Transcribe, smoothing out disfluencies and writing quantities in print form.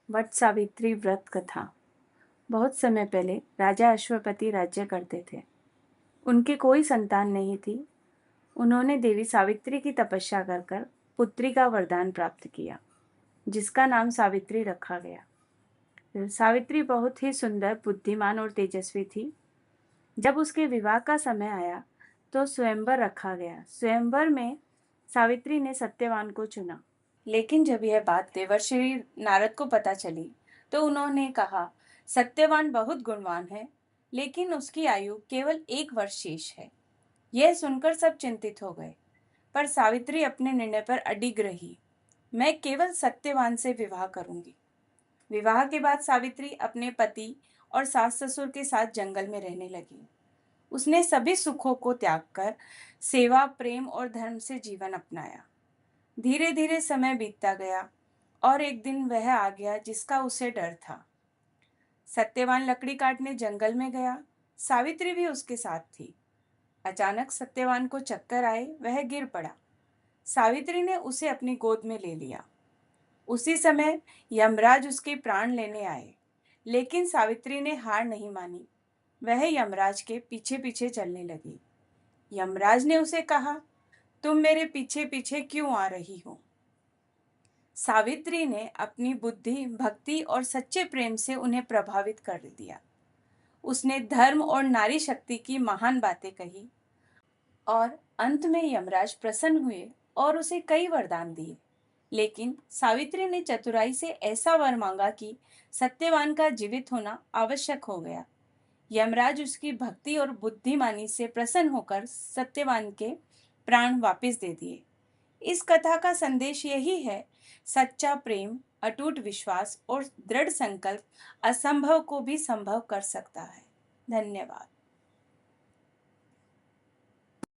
वट सावित्री व्रत कथा। बहुत समय पहले राजा अश्वपति राज्य करते थे। उनकी कोई संतान नहीं थी। उन्होंने देवी सावित्री की तपस्या कर कर पुत्री का वरदान प्राप्त किया, जिसका नाम सावित्री रखा गया। सावित्री बहुत ही सुंदर, बुद्धिमान और तेजस्वी थी। जब उसके विवाह का समय आया तो स्वयंवर रखा गया। स्वयंवर में सावित्री ने सत्यवान को चुना। लेकिन जब यह बात देवर्षि नारद को पता चली तो उन्होंने कहा, सत्यवान बहुत गुणवान है, लेकिन उसकी आयु केवल 1 वर्ष शेष है। यह सुनकर सब चिंतित हो गए, पर सावित्री अपने निर्णय पर अडिग रही। मैं केवल सत्यवान से विवाह करूंगी। विवाह के बाद सावित्री अपने पति और सास ससुर के साथ जंगल में रहने लगी। उसने सभी सुखों को त्याग कर सेवा, प्रेम और धर्म से जीवन अपनाया। धीरे धीरे समय बीतता गया और एक दिन वह आ गया जिसका उसे डर था। सत्यवान लकड़ी काटने जंगल में गया। सावित्री भी उसके साथ थी। अचानक सत्यवान को चक्कर आए, वह गिर पड़ा। सावित्री ने उसे अपनी गोद में ले लिया। उसी समय यमराज उसके प्राण लेने आए, लेकिन सावित्री ने हार नहीं मानी। वह यमराज के पीछे पीछे चलने लगी। यमराज ने उसे कहा, तुम मेरे पीछे पीछे क्यों आ रही हो? सावित्री ने अपनी बुद्धि, भक्ति और सच्चे प्रेम से उन्हें प्रभावित कर दिया। उसने धर्म और नारी शक्ति की महान बातें कही और अंत में यमराज प्रसन्न हुए और उसे कई वरदान दिए। लेकिन सावित्री ने चतुराई से ऐसा वर मांगा कि सत्यवान का जीवित होना आवश्यक हो गया। यमराज उसकी भक्ति और बुद्धिमानी से प्रसन्न होकर सत्यवान के प्राण वापस दे दिए। इस कथा का संदेश यही है, सच्चा प्रेम, अटूट विश्वास और दृढ़ संकल्प असंभव को भी संभव कर सकता है। धन्यवाद।